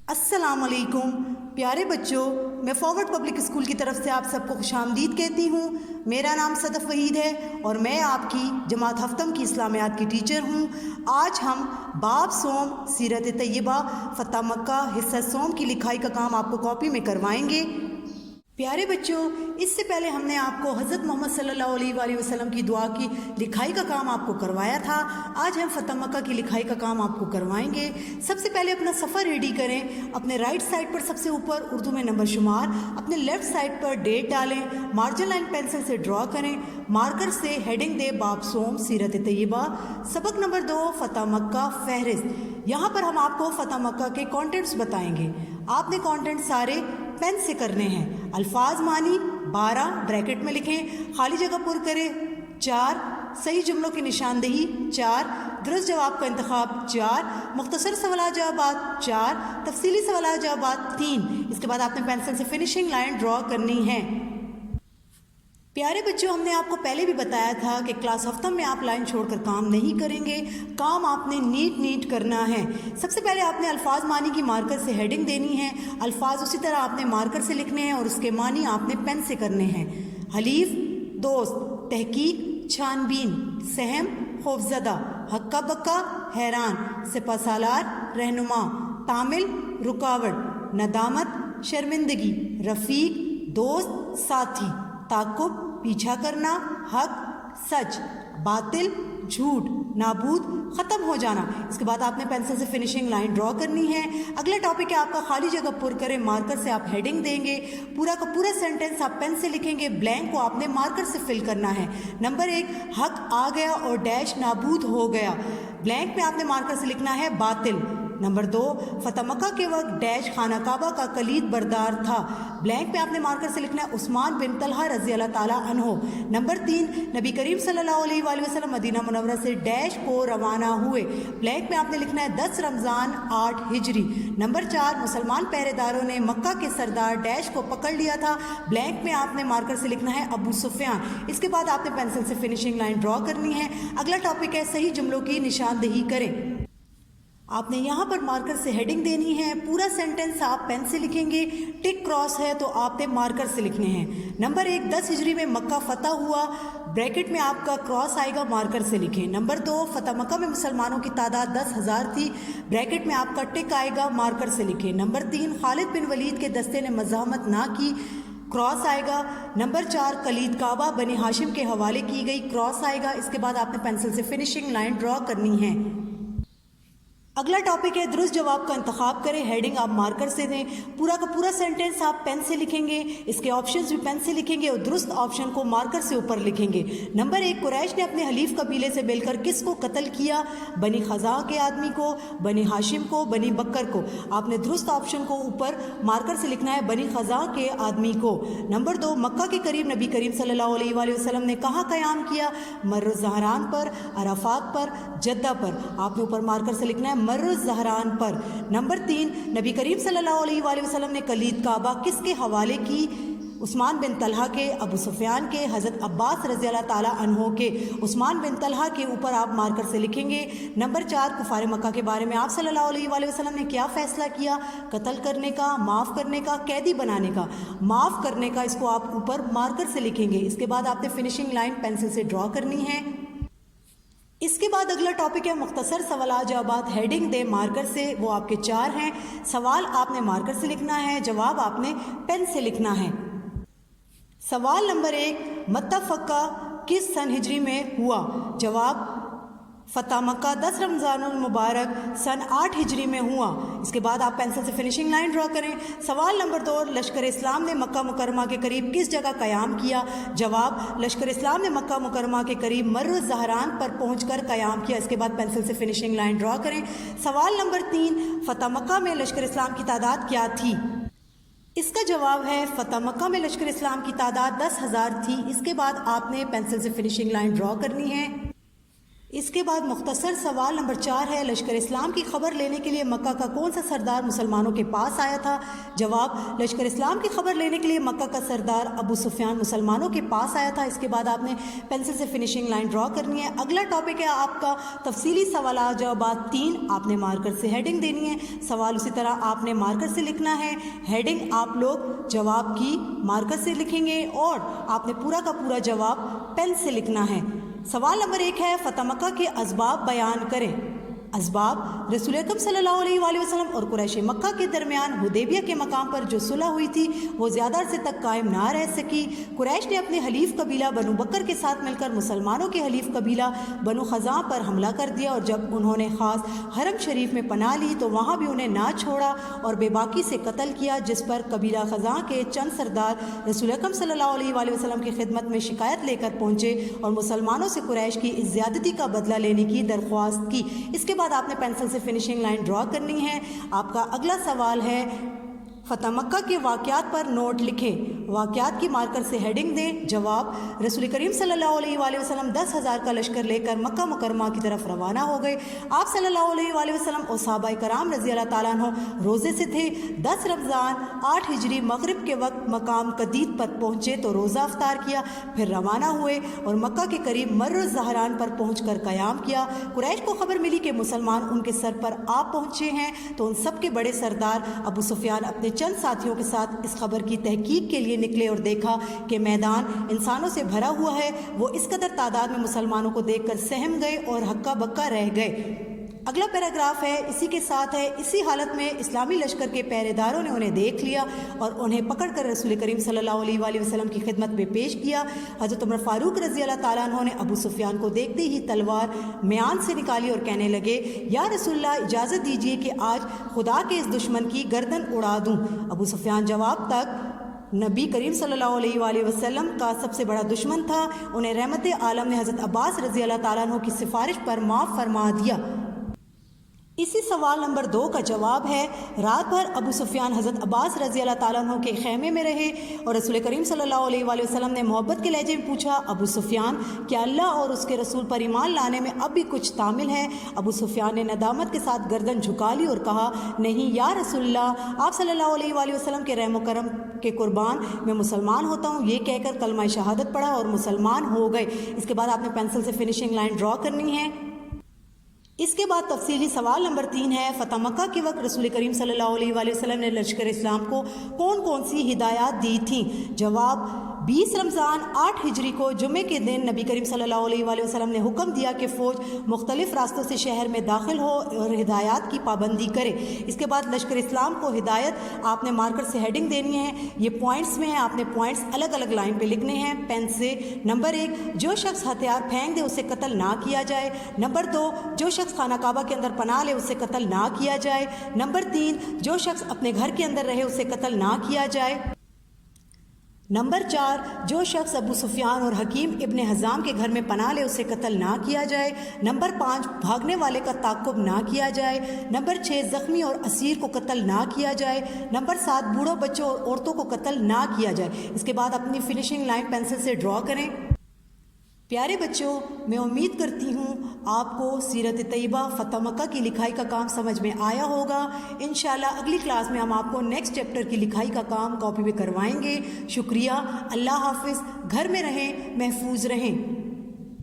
अस्सलाम वालेकुम प्यारे बच्चों, मैं फॉरवर्ड पब्लिक स्कूल की तरफ से आप सबको खुशामदीद कहती हूँ। मेरा नाम सदफ वहीद है और मैं आपकी जमात हफ्तम की इस्लामियात की टीचर हूँ। आज हम बाब सोम सीरत तैयबा फ़तह मक्का हिस्सा सोम की लिखाई का काम आपको कॉपी में करवाएंगे। प्यारे बच्चों, इससे पहले हमने आपको हज़रत मोहम्मद सल्लल्लाहु अलैहि वसल्लम की दुआ की लिखाई का काम आपको करवाया था। आज हम फ़तह मक्का की लिखाई का काम आपको करवाएंगे। सबसे पहले अपना सफ़र रेडी करें। अपने राइट साइड पर सबसे ऊपर उर्दू में नंबर शुमार, अपने लेफ़्ट साइड पर डेट डालें, मार्जिन लाइन पेंसिल से ड्रॉ करें, मार्कर से हेडिंग दे बाब सोम सीरत तैयबा। सबक नंबर 2 फ़तह मक्का फहरिस्त। यहाँ पर हम आपको फ़तह मक्का के कॉन्टेंट्स बताएंगे। आपने कॉन्टेंट सारे पेन से करने हैं। अल्फाज मानी 12 ब्रैकेट में लिखें, खाली जगह पुर करें 4, सही जुमलों की निशानदेही 4, दुरुस्त जवाब का इंतखाब 4, मुख्तसर सवाल जवाबात 4, तफसीली सवाल जवाबात 3। इसके बाद आपने पेंसिल से फिनिशिंग लाइन ड्रॉ करनी है। प्यारे बच्चों, हमने आपको पहले भी बताया था कि क्लास हफ्तम में आप लाइन छोड़कर काम नहीं करेंगे। काम आपने नीट करना है। सबसे पहले आपने अल्फाज मानी की मार्कर से हेडिंग देनी है। अल्फाज उसी तरह आपने मार्कर से लिखने हैं और उसके मानी आपने पेन से करने हैं। हलीफ दोस्त, तहकीक छानबीन, सहम खौफजदा, हक्का बक्का हैरान, सिपहसालार रहनुमा, तामिल रुकावट, नदामत शर्मिंदगी, रफ़ीक दोस्त साथी, ताकुब पीछा करना, हक सच, बातिल झूठ, नाबूद ख़त्म हो जाना। इसके बाद आपने पेंसिल से फिनिशिंग लाइन ड्रॉ करनी है। अगला टॉपिक है आपका खाली जगह पुर करें। मार्कर से आप हेडिंग देंगे। पूरा का पूरा सेंटेंस आप पेन से लिखेंगे। ब्लैंक को आपने मार्कर से फिल करना है। नंबर 1, हक आ गया और डैश नाबूद हो गया। ब्लैंक में आपने मार्कर से लिखना है बातिल। नंबर 2, फ़तह मक्का के वक्त डैश खाना काबा का कलीद बरदार था। ब्लैंक में आपने मार्कर से लिखना है उस्मान बिन तलहा रज़ी अल्लाह ताला अन्हो। नंबर 3, नबी करीम सल्लल्लाहु अलैहि वसल्लम मदीना मुनव्वरा से डैश को रवाना हुए। ब्लैंक में आपने लिखना है 10 रमज़ान 8 हिजरी। नंबर 4, मुसलमान पहरेदारों ने मक्का के सरदार डैश को पकड़ लिया था। ब्लैंक में आपने मार्कर से लिखना है अबू सुफियान। इसके बाद आपने पेंसिल से फिनिशिंग लाइन ड्रॉ करनी है। अगला टॉपिक है सही जुमलों की निशानदेही करें। आपने यहाँ पर मार्कर से हेडिंग देनी है। पूरा सेंटेंस आप पेन से लिखेंगे। टिक क्रॉस है तो आपने मार्कर से लिखने हैं। नंबर 1, 10 हिजरी में मक्का फ़तह हुआ। ब्रैकेट में आपका क्रॉस आएगा, मार्कर से लिखें। नंबर 2, फ़तह मक्का में मुसलमानों की तादाद 10,000 थी। ब्रैकेट में आपका टिक आएगा, मार्कर से लिखें। नंबर 3, खालिद बिन वलीद के दस्ते ने मज़ाहमत ना की, क्रॉस आएगा। नंबर 4, कलीद काबा बनी हाशिम के हवाले की गई, क्रॉस आएगा। इसके बाद आपने पेंसिल से फिनिशिंग लाइन ड्रॉ करनी है। अगला टॉपिक है दुरुस्त जवाब का इंतखाब करें। हेडिंग आप मार्कर से दें। पूरा का पूरा सेंटेंस आप पेन से लिखेंगे। इसके ऑप्शंस भी पेन से लिखेंगे और दुरुस्त ऑप्शन को मार्कर से ऊपर लिखेंगे। नंबर 1, कुरैश ने अपने हलीफ कबीले से मिलकर किसको कत्ल किया? बनी खज़ा के आदमी को, बनी हाशिम को, बनी बकर को। आपने दुरुस्त ऑप्शन को ऊपर मार्कर से लिखना है, बनी खज़ा के आदमी को। नंबर 2, मक्का के करीब नबी करीम सल्लल्लाहु अलैहि वसल्लम ने कहाँ क़याम किया? मर्र ज़हरान पर, अराफात पर, जद्दा पर। आपने ऊपर मार्कर से लिखना है मर्र ज़हरान पर। नंबर 3, नबी करीम सल्लल्लाहु अलैहि वसल्लम ने कलीद काबा किसके हवाले की? उस्मान बिन तलहा के, अबू सुफियान के, हज़रत अब्बास रज़ी अल्लाह ताला अन्हो के। उस्मान बिन तलहा के ऊपर आप मार्कर से लिखेंगे। नंबर 4, कुफार मक्का के बारे में आप सल्लल्लाहु अलैहि वसल्लम ने क्या फ़ैसला किया? कत्ल करने का, माफ़ करने का, कैदी बनाने का? माफ़ करने का। इसको आप ऊपर मार्कर से लिखेंगे। इसके बाद आपने फिनिशिंग लाइन पेंसिल से ड्रॉ करनी है। इसके बाद अगला टॉपिक है मुख्तसर सवाल जवाबात। हेडिंग दे मार्कर से, वो आपके 4 हैं। सवाल आपने मार्कर से लिखना है, जवाब आपने पेन से लिखना है। सवाल नंबर 1, मत्तफ़क़ा किस सन हिजरी में हुआ? जवाब फ़तह मक्का 10 रमज़ानुल मुबारक सन 8 हिजरी में हुआ। इसके बाद आप पेंसिल से फिनिशिंग लाइन ड्रॉ करें। सवाल नंबर 2, लश्कर इस्लाम ने मक्का मुकरमा के करीब किस जगह क़याम किया? जवाब लश्कर इस्लाम ने मक्का मुकरमा के करीब मर्र ज़हरान पर पहुंचकर क़याम किया। इसके बाद पेंसिल से फिनिशिंग लाइन ड्रॉ करें। सवाल नंबर 3, फ़तह मक्का में लश्कर इस्लाम की तादाद क्या थी? इसका जवाब है फ़तह मक्का में लश्कर इस्लाम की तादाद 10,000 थी। इसके बाद आपने पेंसिल से फिनिशिंग लाइन ड्रॉ करनी है। इसके बाद मुख्तसर सवाल नंबर 4 है, लश्कर इस्लाम की खबर लेने के लिए मक्का का कौन सा सरदार मुसलमानों के पास आया था? जवाब, लश्कर इस्लाम की खबर लेने के लिए मक्का का सरदार अबू सुफियान मुसलमानों के पास आया था। इसके बाद आपने पेंसिल से फिनिशिंग लाइन ड्रॉ करनी है। अगला टॉपिक है आपका तफसीली सवाल जवाब 3, आपने मार्कर से हेडिंग देनी है। सवाल उसी तरह आपने मार्कर से लिखना है, हेडिंग आप लोग जवाब की मार्कर से लिखेंगे और आपने पूरा का पूरा जवाब पेन से लिखना है। सवाल नंबर 1 है, फतह मक्का के असबाब बयान करें। असबाब, रसूल अकरम सल्लल्लाहु अलैहि वसल्लम और कुरैश मक्का के दरमियान हुदैबिया के मकाम पर जो सुलह हुई थी वो ज़्यादा अरसे तक कायम ना रह सकी। कुरैश ने अपने हलीफ कबीला बनु बकर के साथ मिलकर मुसलमानों के हलीफ कबीला बनु खज़ा पर हमला कर दिया और जब उन्होंने ख़ास हरम शरीफ में पनाह ली तो वहाँ भी उन्हें ना छोड़ा और बेबाकी से कत्ल किया, जिस पर कबीला खज़ा के चंद सरदार रसूल अकरम सल्लल्लाहु अलैहि वसल्लम की खिदमत में शिकायत लेकर पहुँचे और मुसलमानों से कुरैश की इस ज़्यादती का बदला लेने की दरख्वास्त की। इसके बाद आपने पेंसिल से फिनिशिंग लाइन ड्रॉ करनी है। आपका अगला सवाल है, फतह मक्का के वाक़यात पर नोट लिखें। वाक़यात की मार्कर से हेडिंग दें। जवाब, रसूल करीम सल्लल्लाहु अलैहि वसल्लम 10,000 का लश्कर लेकर मक्का मुकरमा की तरफ रवाना हो गए। आप सल्लल्लाहु अलैहि वसल्लम और सहाबाए कराम रज़ी अल्लाह ताला अन्हुम रोज़े से थे। 10 रमज़ान 8 हिजरी मगरिब के वक्त मकाम कदीद पर पहुँचे तो रोज़ा अफ्तार किया, फिर रवाना हुए और मक्का के करीब मर्र ज़हरान पर पहुँच कर क़याम किया। कुरैश को खबर मिली कि मुसलमान उनके सर पर आ पहुँचे हैं तो उन सब के बड़े सरदार अबू सुफियान अपने चंद साथियों के साथ इस खबर की तहकीक के लिए निकले और देखा कि मैदान इंसानों से भरा हुआ है। वो इस कदर तादाद में मुसलमानों को देखकर सहम गए और हक्का बक्का रह गए। अगला पैराग्राफ है, इसी के साथ है, इसी हालत में इस्लामी लश्कर के पहरेदारों ने उन्हें देख लिया और उन्हें पकड़कर रसूल करीम सल्लल्लाहु अलैहि वसल्लम की खिदमत में पेश किया। हज़रत उमर फारूक रज़ी अल्लाह ताला अन्हु ने अबू सुफियान को देखते ही तलवार म्यान से निकाली और कहने लगे, या रसूलल्लाह, इजाज़त दीजिए कि आज खुदा के इस दुश्मन की गर्दन उड़ा दूँ। अबू सुफियान जवाब तक नबी करीम सल्लल्लाहु अलैहि वसल्लम का सबसे बड़ा दुश्मन था। उन्हें रहमत आलम ने हज़रत अब्बास रज़ी अल्लाह ताला अन्हु की सिफारिश पर माफ़ फरमा दिया। इसी सवाल नंबर 2 का जवाब है, रात भर अबू सुफियान हज़रत अब्बास रज़ी अल्लाह ताला अन्हु के खैमे में रहे और रसूल करीम सल्लल्लाहु अलैहि वसल्लम ने मोहब्बत के लहजे में पूछा, अबू सुफियान, क्या अल्लाह और उसके रसूल पर ईमान लाने में अब भी कुछ तामिल है? अबू सुफियान ने नदामत के साथ गर्दन झुका ली और कहा, नहीं या रसूलल्लाह, आप सल्लल्लाहु अलैहि वसल्लम के रहम करम के कुर्बान मैं मुसलमान होता हूँ। ये कहकर कलमा शहादत पढ़ा और मुसलमान हो गए। इसके बाद आपने पेंसिल से फिनिशिंग लाइन ड्रॉ करनी है। इसके बाद तफसीली सवाल नंबर 3 है, फतह मक्का के वक्त रसूल करीम सल्लल्लाहु अलैहि वसल्लम ने लश्कर इस्लाम को कौन कौन सी हिदायत दी थी? जवाब, 20 रमज़ान 8 हिजरी को जुमे के दिन नबी करीम सल्लल्लाहु अलैहि वसल्लम ने हुक्म दिया कि फ़ौज मुख्तलिफ रास्तों से शहर में दाखिल हो और हिदायत की पाबंदी करे। इसके बाद लश्कर इस्लाम को हिदायत आपने मार्कर से हेडिंग देनी है। ये पॉइंट्स में है, आपने पॉइंट्स अलग अलग लाइन पे लिखने हैं पेन से। नंबर 1, जो शख्स हथियार फेंक दे उसे कत्ल ना किया जाए। नंबर 2, जो शख्स खाना काबा के अंदर पनाह ले उसे कत्ल ना किया जाए। नंबर 3, जो शख्स अपने घर के अंदर रहे उसे कत्ल ना किया जाए। नंबर 4, जो शख्स अबू सुफियान और हकीम इब्ने हज़ाम के घर में पनाह ले उसे कत्ल ना किया जाए। नंबर 5, भागने वाले का ताक़ुब ना किया जाए। नंबर 6, ज़ख्मी और असीर को कत्ल ना किया जाए। नंबर 7, बूढ़ों बच्चों और औरतों को कत्ल ना किया जाए। इसके बाद अपनी फिनिशिंग लाइन पेंसिल से ड्रॉ करें। प्यारे बच्चों, मैं उम्मीद करती हूँ आपको सीरत तैयबा फतह मक्का की लिखाई का काम समझ में आया होगा। इंशाल्लाह अगली क्लास में हम आपको नेक्स्ट चैप्टर की लिखाई का काम कॉपी में करवाएंगे। शुक्रिया, अल्लाह हाफिज़। घर में रहें, महफूज रहें।